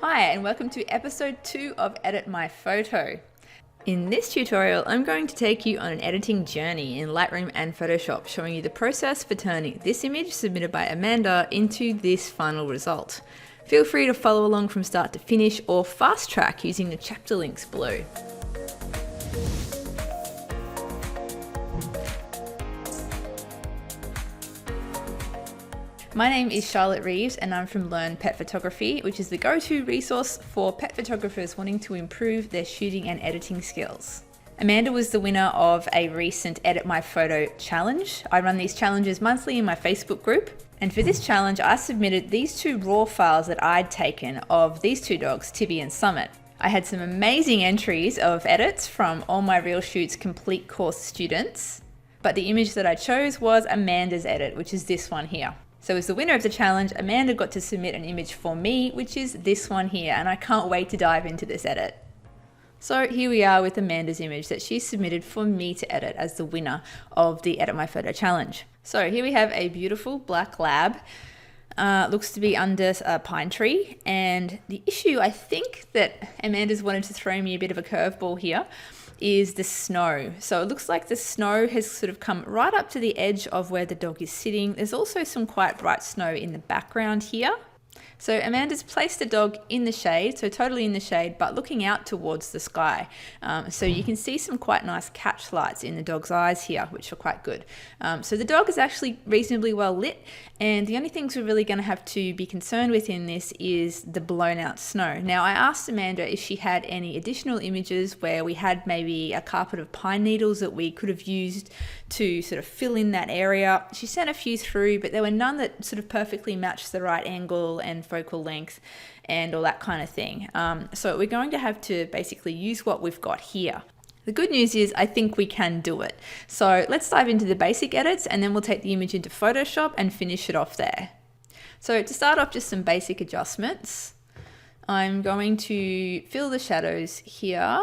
Hi and welcome to episode 2 of Edit My Photo. In this tutorial, I'm going to take you on an editing journey in Lightroom and Photoshop, showing you the process for turning this image submitted by Amanda into this final result. Feel free to follow along from start to finish or fast track using the chapter links below. My name is Charlotte Reeves and I'm from Learn Pet Photography, which is the go-to resource for pet photographers wanting to improve their shooting and editing skills. Amanda was the winner of a recent Edit My Photo challenge. I run these challenges monthly in my Facebook group. And for this challenge, I submitted these 2 raw files that I'd taken of these 2 dogs, Tibby and Summit. I had some amazing entries of edits from all my Real Shoots complete course students, but the image that I chose was Amanda's edit, which is this one here. So as the winner of the challenge, Amanda got to submit an image for me, which is this one here, and I can't wait to dive into this edit. So here we are with Amanda's image that she submitted for me to edit as the winner of the Edit My Photo challenge. So here we have a beautiful black lab, looks to be under a pine tree, and the issue I think that Amanda's wanted to throw me a bit of a curveball here is the snow. So it looks like the snow has sort of come right up to the edge of where the dog is sitting. There's also some quite bright snow in the background here. So Amanda's placed the dog in the shade, so totally in the shade, but looking out towards the sky. So you can see some quite nice catch lights in the dog's eyes here, which are quite good. So the dog is actually reasonably well lit, and the only things we're really going to have to be concerned with in this is the blown out snow. Now I asked Amanda if she had any additional images where we had maybe a carpet of pine needles that we could have used to sort of fill in that area. She sent a few through, but there were none that sort of perfectly matched the right angle and focal length and all that kind of thing. So we're going to have to basically use what we've got here. The good news is I think we can do it. So let's dive into the basic edits and then we'll take the image into Photoshop and finish it off there. So to start off, just some basic adjustments. I'm going to fill the shadows here.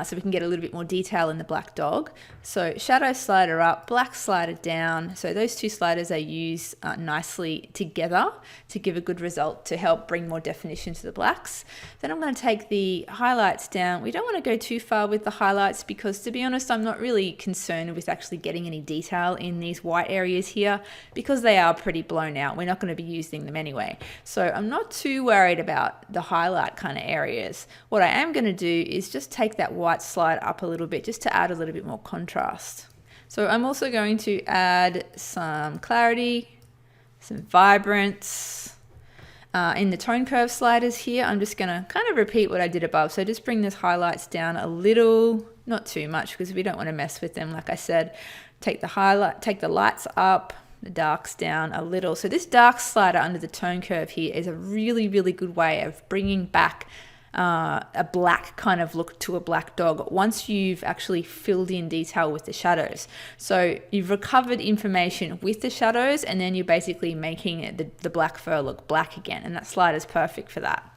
So we can get a little bit more detail in the black dog. So shadow slider up, black slider down. So those 2 sliders I use nicely together to give a good result to help bring more definition to the blacks. Then I'm going to take the highlights down. We don't want to go too far with the highlights because, to be honest, I'm not really concerned with actually getting any detail in these white areas here because they are pretty blown out. We're not going to be using them anyway. So I'm not too worried about the highlight kind of areas. What I am going to do is just take that white slide up a little bit just to add a little bit more contrast. So I'm also going to add some clarity, some vibrance. In the tone curve sliders here, I'm just going to kind of repeat what I did above. So just bring those highlights down a little, not too much because we don't want to mess with them. Like I said, take the lights up, the darks down a little. So this dark slider under the tone curve here is a really, really good way of bringing back a black kind of look to a black dog once you've actually filled in detail with the shadows. So you've recovered information with the shadows and then you're basically making the black fur look black again, and that slider is perfect for that.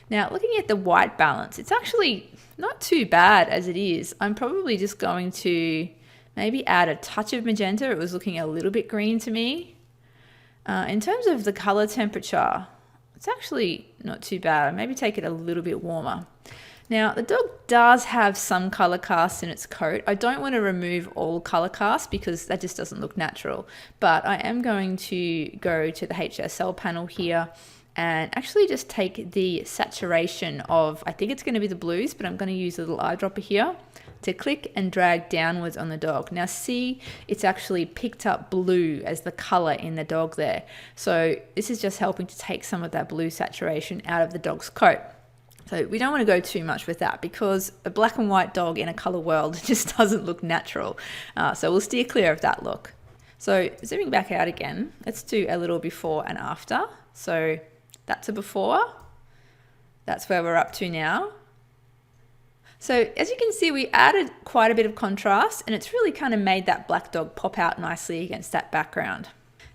Now looking at the white balance, it's actually not too bad as it is. I'm probably just going to maybe add a touch of magenta. It was looking a little bit green to me. In terms of the color temperature, it's actually not too bad. Maybe take it a little bit warmer. Now, the dog does have some color cast in its coat. I don't want to remove all color cast because that just doesn't look natural. But I am going to go to the HSL panel here and actually just take the saturation of, I think it's going to be the blues, but I'm going to use a little eyedropper here to click and drag downwards on the dog. Now see, it's actually picked up blue as the color in the dog there. So this is just helping to take some of that blue saturation out of the dog's coat. So we don't want to go too much with that because a black and white dog in a color world just doesn't look natural. So we'll steer clear of that look. So zooming back out again, let's do a little before and after. So that's a before. That's where we're up to now. So as you can see, we added quite a bit of contrast and it's really kind of made that black dog pop out nicely against that background.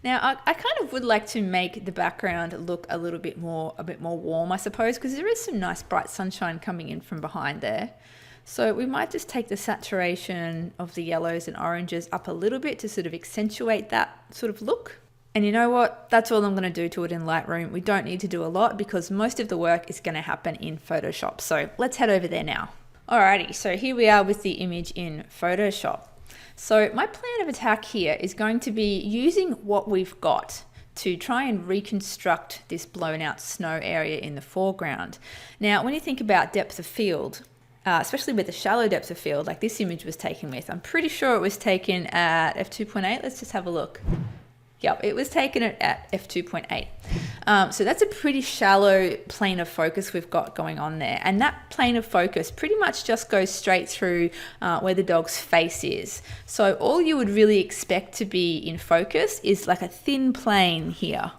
Now I kind of would like to make the background look a bit more warm, I suppose, because there is some nice bright sunshine coming in from behind there. So we might just take the saturation of the yellows and oranges up a little bit to sort of accentuate that sort of look. And you know what? That's all I'm going to do to it in Lightroom. We don't need to do a lot because most of the work is going to happen in Photoshop. So let's head over there now. Alrighty, so here we are with the image in Photoshop. So my plan of attack here is going to be using what we've got to try and reconstruct this blown out snow area in the foreground. Now, when you think about depth of field, especially with the shallow depth of field like this image was taken with, I'm pretty sure it was taken at f2.8. Let's just have a look. Yep, it was taken at f2.8. So that's a pretty shallow plane of focus we've got going on there. And that plane of focus pretty much just goes straight through where the dog's face is. So all you would really expect to be in focus is like a thin plane here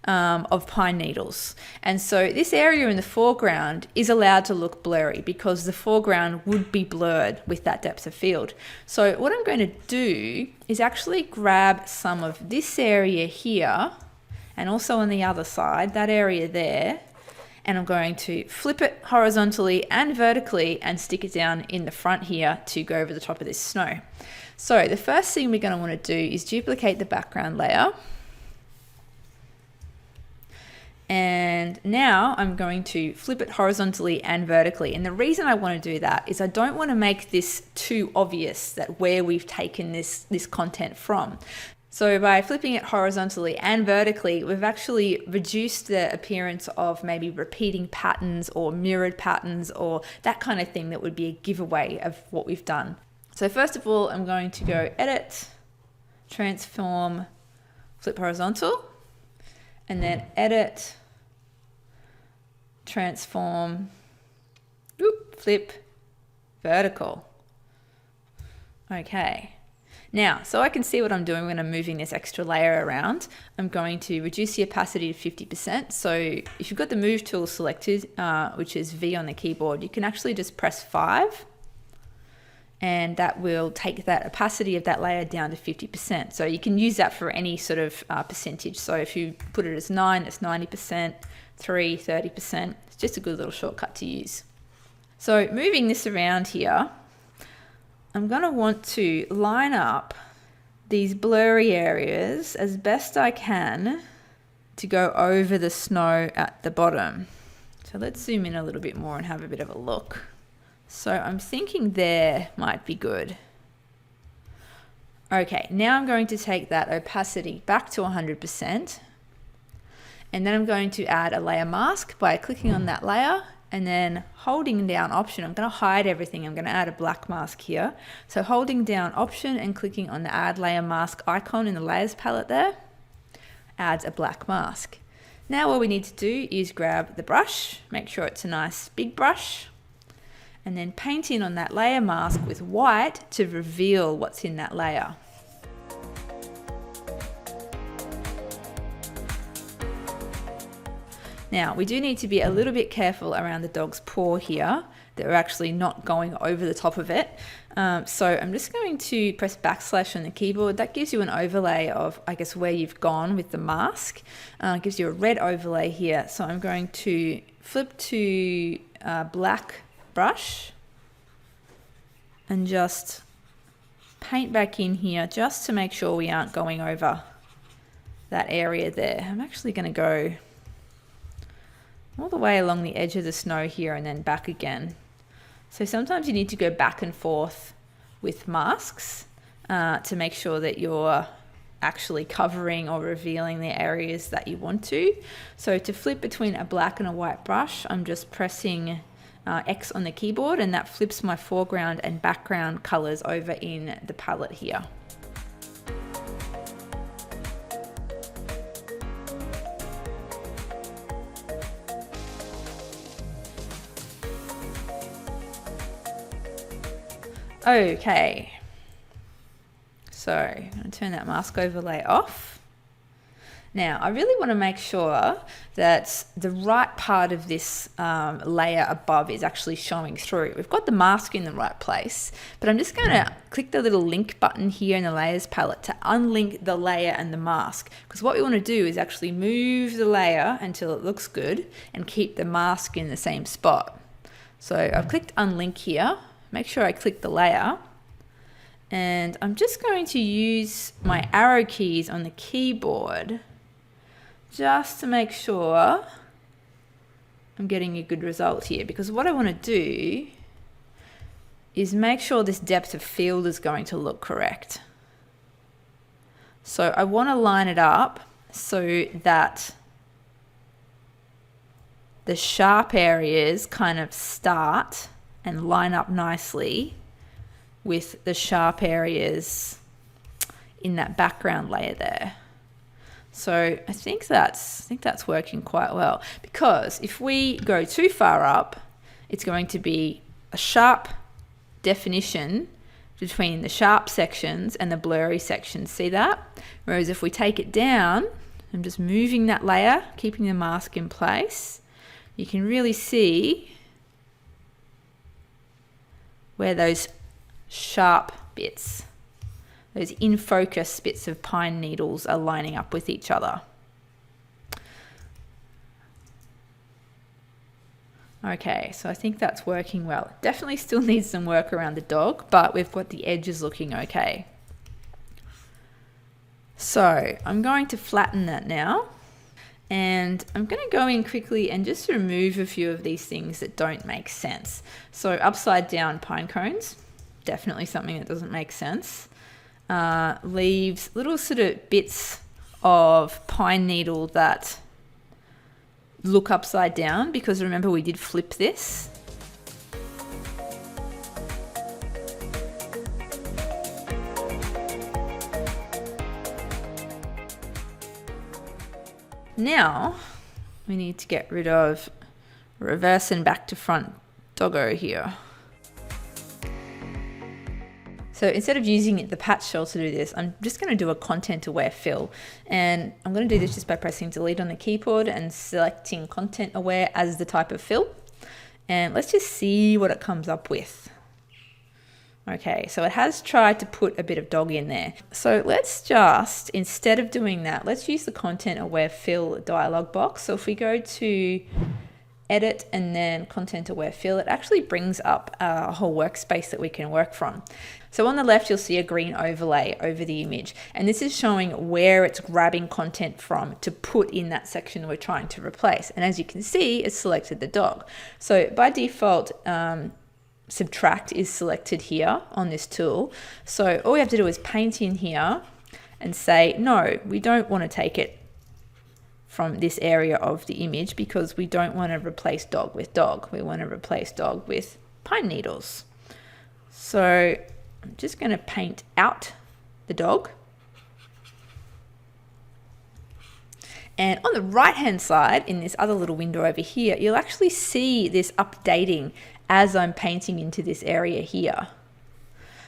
of pine needles. And so this area in the foreground is allowed to look blurry because the foreground would be blurred with that depth of field. So what I'm going to do is actually grab some of this area here and also on the other side, that area there, and I'm going to flip it horizontally and vertically and stick it down in the front here to go over the top of this snow. So the first thing we're going to want to do is duplicate the background layer. And now I'm going to flip it horizontally and vertically. And the reason I want to do that is I don't want to make this too obvious that where we've taken this content from. So by flipping it horizontally and vertically, we've actually reduced the appearance of maybe repeating patterns or mirrored patterns or that kind of thing that would be a giveaway of what we've done. So first of all, I'm going to go Edit, Transform, Flip Horizontal, and then Edit, Transform, Flip Vertical. Okay. Now, so I can see what I'm doing when I'm moving this extra layer around. I'm going to reduce the opacity to 50%. So if you've got the Move tool selected, which is V on the keyboard, you can actually just press 5 and that will take that opacity of that layer down to 50%. So you can use that for any sort of percentage. So if you put it as 9, it's 90%, 3, 30%. It's just a good little shortcut to use. So moving this around here, I'm going to want to line up these blurry areas as best I can to go over the snow at the bottom. So let's zoom in a little bit more and have a bit of a look. So I'm thinking there might be good. Okay, now I'm going to take that opacity back to 100%. And then I'm going to add a layer mask by clicking on that layer and then holding down Option. I'm going to hide everything. I'm going to add a black mask here. So holding down Option and clicking on the Add Layer Mask icon in the Layers palette there adds a black mask. Now all we need to do is grab the brush, make sure it's a nice big brush, and then paint in on that layer mask with white to reveal what's in that layer. Now, we do need to be a little bit careful around the dog's paw here, that we're actually not going over the top of it. So I'm just going to press backslash on the keyboard. That gives you an overlay of, I guess, where you've gone with the mask. It gives you a red overlay here. So I'm going to flip to black brush and just paint back in here just to make sure we aren't going over that area there. I'm actually going to go all the way along the edge of the snow here and then back again. So sometimes you need to go back and forth with masks to make sure that you're actually covering or revealing the areas that you want to. So to flip between a black and a white brush, I'm just pressing X on the keyboard, and that flips my foreground and background colors over in the palette here. Okay, so I'm going to turn that mask overlay off. Now, I really want to make sure that the right part of this layer above is actually showing through. We've got the mask in the right place, but I'm just going to click the little link button here in the layers palette to unlink the layer and the mask, because what we want to do is actually move the layer until it looks good and keep the mask in the same spot. So I've clicked unlink here. Make sure I click the layer, And I'm just going to use my arrow keys on the keyboard just to make sure I'm getting a good result here, because what I want to do is make sure this depth of field is going to look correct. So I want to line it up so that the sharp areas kind of start and line up nicely with the sharp areas in that background layer there. So I think that's working quite well, because if we go too far up, it's going to be a sharp definition between the sharp sections and the blurry sections. See that? Whereas if we take it down, I'm just moving that layer, keeping the mask in place, you can really see where those sharp bits, those in focus bits of pine needles are lining up with each other. Okay, so I think that's working well. Definitely still needs some work around the dog, but we've got the edges looking okay. So I'm going to flatten that now, and I'm going to go in quickly and just remove a few of these things that don't make sense. So upside down pine cones, definitely something that doesn't make sense. Leaves little sort of bits of pine needle that look upside down, because remember we did flip this. Now we need to get rid of reverse and back to front doggo here. So instead of using the patch shell to do this, I'm just going to do a content aware fill. And I'm going to do this just by pressing delete on the keyboard and selecting content aware as the type of fill. And let's just see what it comes up with. Okay, so it has tried to put a bit of dog in there. So let's just, instead of doing that, let's use the content aware fill dialog box. So if we go to edit and then content aware fill, it actually brings up a whole workspace that we can work from. So on the left, you'll see a green overlay over the image, and this is showing where it's grabbing content from to put in that section we're trying to replace. And as you can see, it's selected the dog. So by default, subtract is selected here on this tool. So all we have to do is paint in here and say, no, we don't want to take it from this area of the image, because we don't want to replace dog with dog. We want to replace dog with pine needles. So I'm just going to paint out the dog. And on the right hand side, in this other little window over here, you'll actually see this updating as I'm painting into this area here.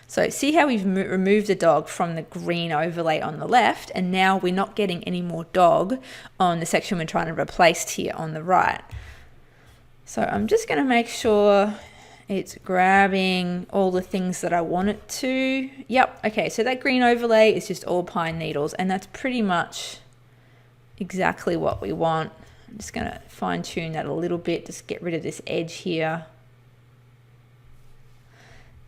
So see how we've removed the dog from the green overlay on the left, and now we're not getting any more dog on the section we're trying to replace here on the right. So I'm just going to make sure it's grabbing all the things that I want it to. Yep, okay, so that green overlay is just all pine needles, and that's pretty much exactly what we want. I'm just going to fine tune that a little bit, just get rid of this edge here.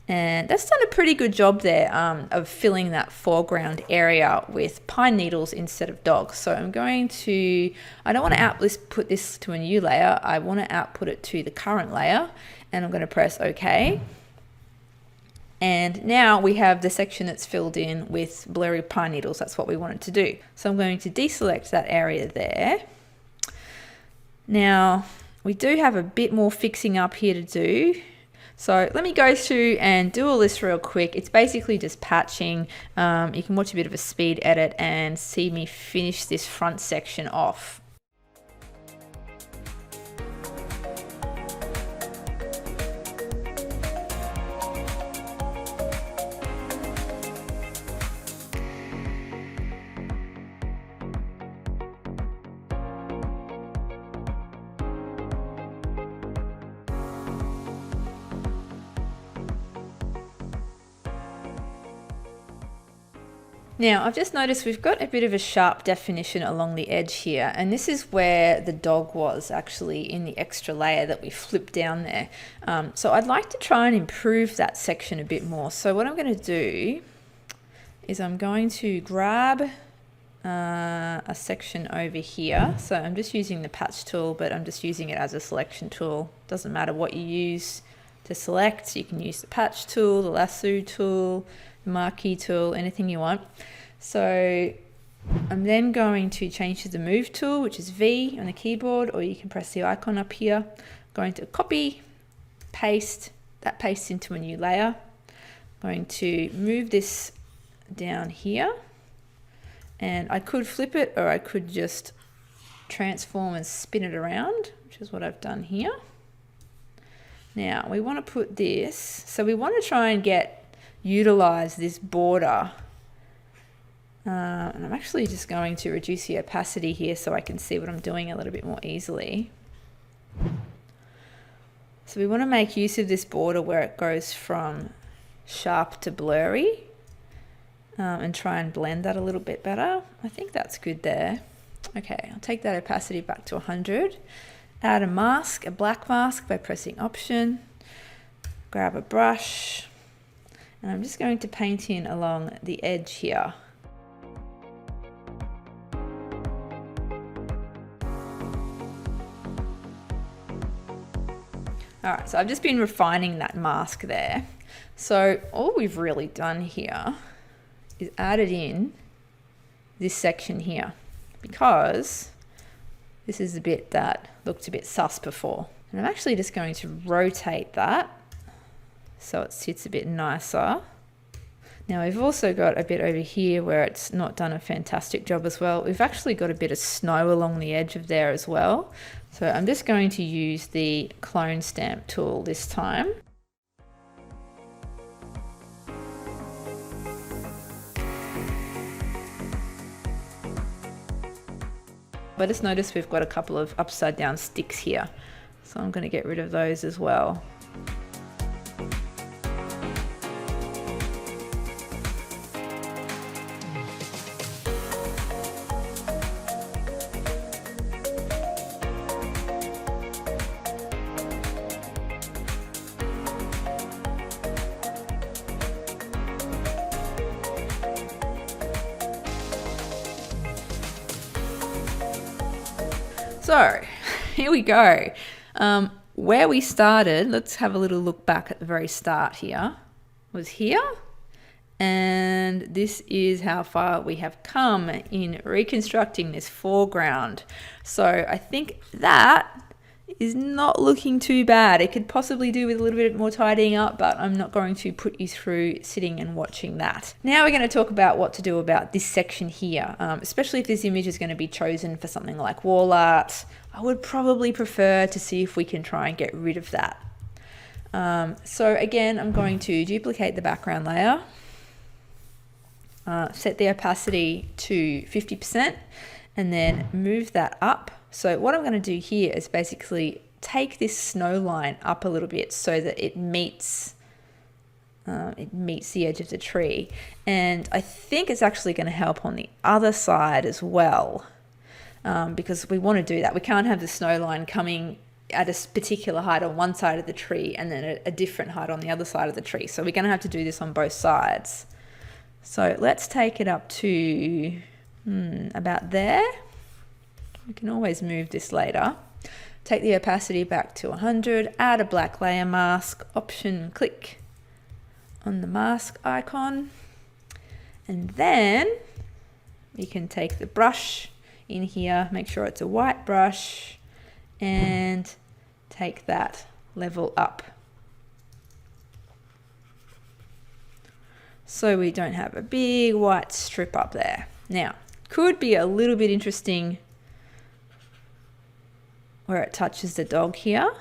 And that's done a pretty good job there of filling that foreground area with pine needles instead of dogs. So I'm going to, I don't want to output this to a new layer. I want to output it to the current layer, and I'm going to press OK. And now we have the section that's filled in with blurry pine needles. That's what we wanted to do. So I'm going to deselect that area there. Now we do have a bit more fixing up here to do. So let me go through and do all this real quick. It's basically just patching. You can watch a bit of a speed edit and see me finish this front section off. Now, I've just noticed we've got a bit of a sharp definition along the edge here, and this is where the dog was actually in the extra layer that we flipped down there. So I'd like to try and improve that section a bit more. So what I'm going to do is I'm going to grab a section over here. So I'm just using the patch tool, but I'm just using it as a selection tool. Doesn't matter what you use to select. You can use the patch tool, the lasso tool, marquee tool, anything you want. So I'm then going to change to the move tool, which is V on the keyboard, or you can press the icon up here. I'm going to copy, paste, that pastes into a new layer. I'm going to move this down here, and I could flip it, or I could just transform and spin it around, which is what I've done here. Now we want to put this, so we want to try and utilize this border, and I'm actually just going to reduce the opacity here so I can see what I'm doing a little bit more easily. So we want to make use of this border where it goes from sharp to blurry, and try and blend that a little bit better. I think that's good there. Okay, I'll take that opacity back to 100. Add a mask, a black mask, by pressing Option. Grab a brush. And I'm just going to paint in along the edge here. All right, so I've just been refining that mask there. So all we've really done here is added in this section here, because this is the bit that looked a bit sus before. And I'm actually just going to rotate that so it sits a bit nicer. Now we've also got a bit over here where it's not done a fantastic job as well. We've actually got a bit of snow along the edge of there as well. So I'm just going to use the clone stamp tool this time. I just noticed we've got a couple of upside down sticks here, so I'm going to get rid of those as well. So here we go. Where we started, let's have a little look back at the very start here, was here. And this is how far we have come in reconstructing this foreground. So I think that is not looking too bad. It could possibly do with a little bit more tidying up, but I'm not going to put you through sitting and watching that. Now we're going to talk about what to do about this section here, especially if this image is going to be chosen for something like wall art. I would probably prefer to see if we can try and get rid of that. So again, I'm going to duplicate the background layer, set the opacity to 50%, and then move that up. So what I'm going to do here is basically take this snow line up a little bit so that it meets the edge of the tree. And I think it's actually going to help on the other side as well, because we want to do that. We can't have the snow line coming at a particular height on one side of the tree and then a different height on the other side of the tree. So we're going to have to do this on both sides. So let's take it up to about there. We can always move this later. Take the opacity back to 100, add a black layer mask, Option, click on the mask icon. And then you can take the brush in here, make sure it's a white brush, and take that level up. So we don't have a big white strip up there. Now, could be a little bit interesting where it touches the dog here.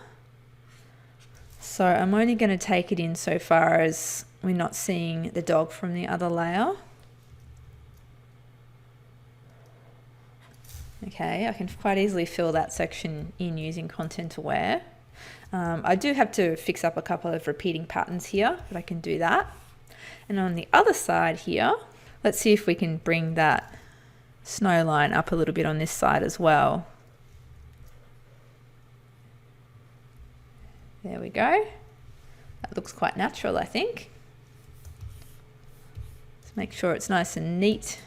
So I'm only going to take it in so far as we're not seeing the dog from the other layer. Okay, I can quite easily fill that section in using Content Aware. I do have to fix up a couple of repeating patterns here, but I can do that. And on the other side here, Let's see if we can bring that snow line up a little bit on this side as well. There we go. That looks quite natural, I think. Let's make sure it's nice and neat.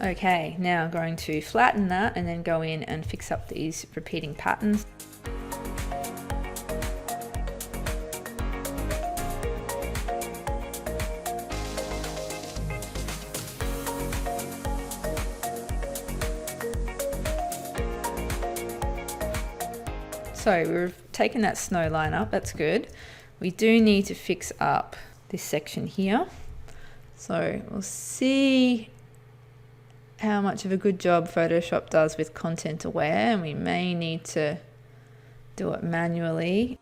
Okay, now I'm going to flatten that and then go in and fix up these repeating patterns. So we've taken that snow line up, that's good. We do need to fix up this section here. So we'll see how much of a good job Photoshop does with content aware, and we may need to do it manually.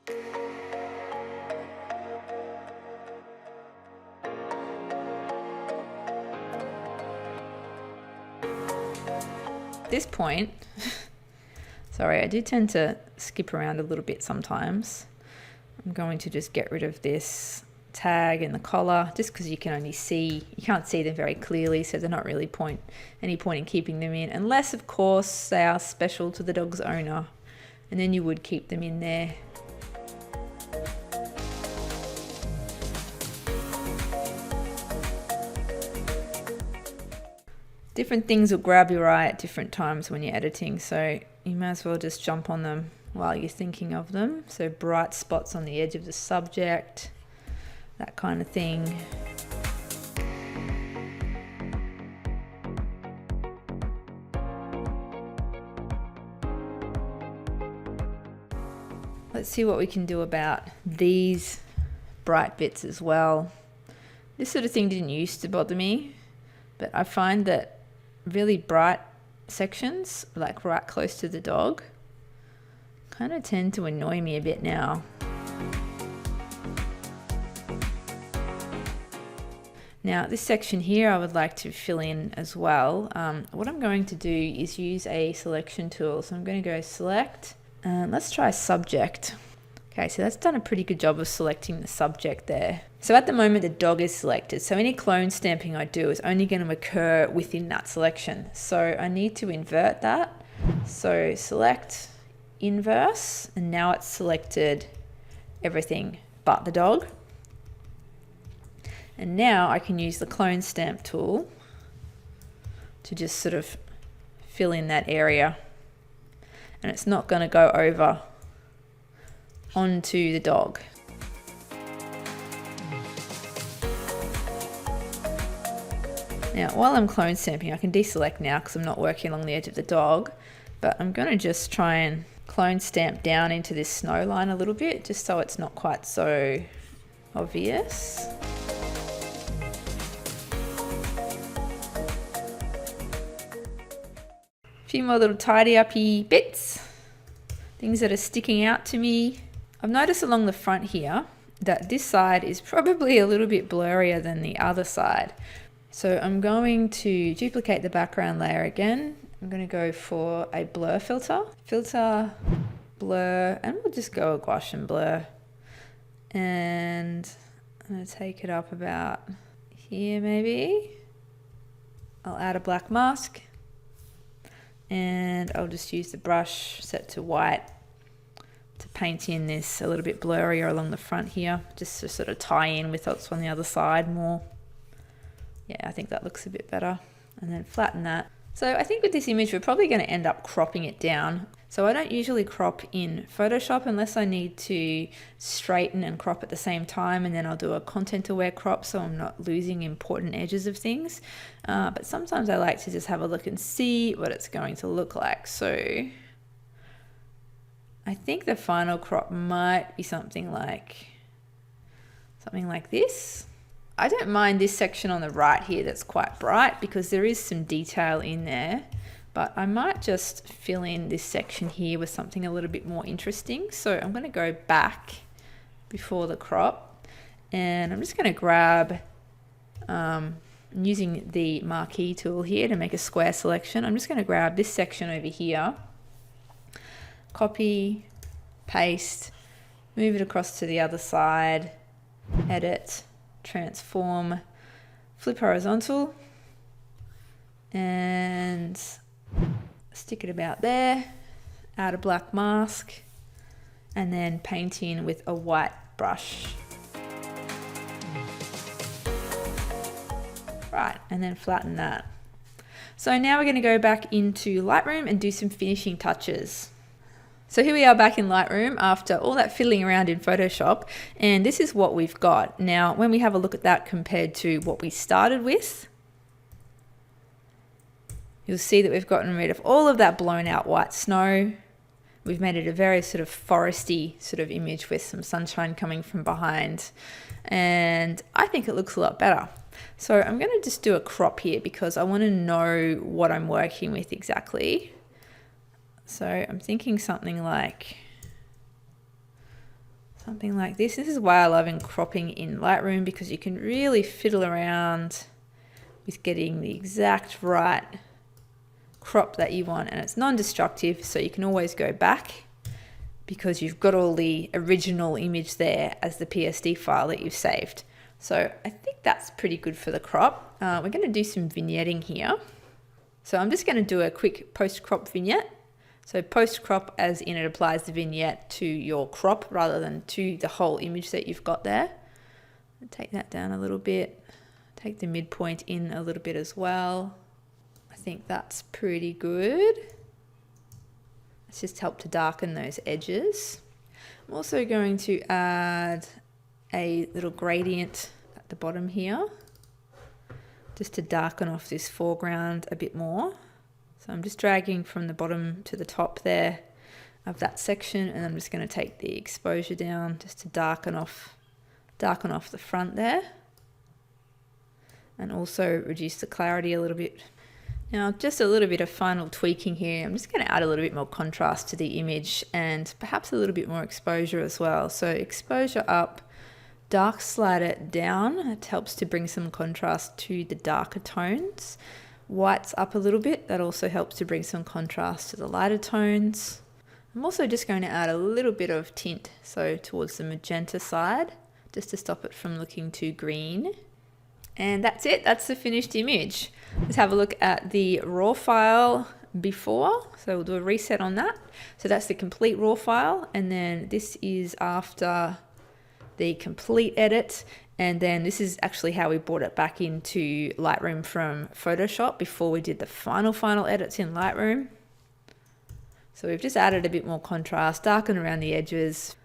At this point, sorry, I do tend to skip around a little bit sometimes. I'm going to just get rid of this tag and the collar, just because you can't see them very clearly, so they're not really any point in keeping them in, unless of course they are special to the dog's owner, and then you would keep them in there. Different things will grab your eye at different times when you're editing, so you might as well just jump on them while you're thinking of them. So bright spots on the edge of the subject, that kind of thing. Let's see what we can do about these bright bits as well. This sort of thing didn't used to bother me, but I find that really bright sections, like right close to the dog, kind of tend to annoy me a bit now. Now this section here I would like to fill in as well. What I'm going to do is use a selection tool. So I'm going to go select, and let's try subject. Okay, so that's done a pretty good job of selecting the subject there. So at the moment the dog is selected, so any clone stamping I do is only going to occur within that selection. So I need to invert that. So select, inverse, and now it's selected everything but the dog. And now I can use the clone stamp tool to just sort of fill in that area, and it's not going to go over onto the dog. Now while I'm clone stamping, I can deselect now because I'm not working along the edge of the dog, but I'm going to just try and clone stamp down into this snow line a little bit, just so it's not quite so obvious. Few more little tidy-uppy bits, things that are sticking out to me. I've noticed along the front here that this side is probably a little bit blurrier than the other side. So I'm going to duplicate the background layer again. I'm going to go for a blur filter. Filter, blur, and we'll just go a Gaussian blur. And I'm going to take it up about here maybe. I'll add a black mask. And I'll just use the brush set to white to paint in this a little bit blurrier along the front here, just to sort of tie in with what's on the other side more. Yeah, I think that looks a bit better. And then flatten that. So I think with this image, we're probably going to end up cropping it down. So I don't usually crop in Photoshop unless I need to straighten and crop at the same time, and then I'll do a content aware crop so I'm not losing important edges of things. But sometimes I like to just have a look and see what it's going to look like. So I think the final crop might be something like this. I don't mind this section on the right here that's quite bright because there is some detail in there, but I might just fill in this section here with something a little bit more interesting. So I'm going to go back before the crop, and I'm just going to grab, using the marquee tool here to make a square selection, I'm just going to grab this section over here, copy, paste, move it across to the other side, edit, transform, flip horizontal, and stick it about there, add a black mask, and then paint in with a white brush. Right, and then flatten that. So now we're going to go back into Lightroom and do some finishing touches. So here we are back in Lightroom after all that fiddling around in Photoshop, and this is what we've got. Now, when we have a look at that compared to what we started with, you'll see that we've gotten rid of all of that blown out white snow. We've made it a very sort of foresty sort of image with some sunshine coming from behind, and I think it looks a lot better. So I'm going to just do a crop here because I want to know what I'm working with exactly. So I'm thinking something like this. This is why I love cropping in Lightroom, because you can really fiddle around with getting the exact right crop that you want, and it's non-destructive, so you can always go back because you've got all the original image there as the PSD file that you've saved. So I think that's pretty good for the crop. We're going to do some vignetting here. So I'm just going to do a quick post-crop vignette. So post-crop as in it applies the vignette to your crop rather than to the whole image that you've got there. Take that down a little bit. Take the midpoint in a little bit as well. I think that's pretty good. Let's just help to darken those edges. I'm also going to add a little gradient at the bottom here, just to darken off this foreground a bit more. So I'm just dragging from the bottom to the top there of that section, and I'm just going to take the exposure down just to darken off the front there, and also reduce the clarity a little bit. Now, just a little bit of final tweaking here. I'm just going to add a little bit more contrast to the image and perhaps a little bit more exposure as well. So exposure up, dark slider down. It helps to bring some contrast to the darker tones. Whites up a little bit. That also helps to bring some contrast to the lighter tones. I'm also just going to add a little bit of tint, so towards the magenta side, just to stop it from looking too green. And that's it. That's the finished image. Let's have a look at the raw file before. So we'll do a reset on that. So that's the complete raw file. And then this is after the complete edit. And then this is actually how we brought it back into Lightroom from Photoshop before we did the final edits in Lightroom. So we've just added a bit more contrast, darkened around the edges.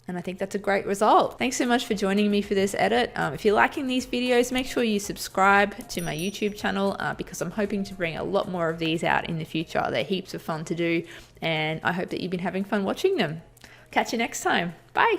And I think that's a great result. Thanks so much for joining me for this edit. If you're liking these videos, make sure you subscribe to my YouTube channel because I'm hoping to bring a lot more of these out in the future. They're heaps of fun to do, and I hope that you've been having fun watching them. Catch you next time. Bye.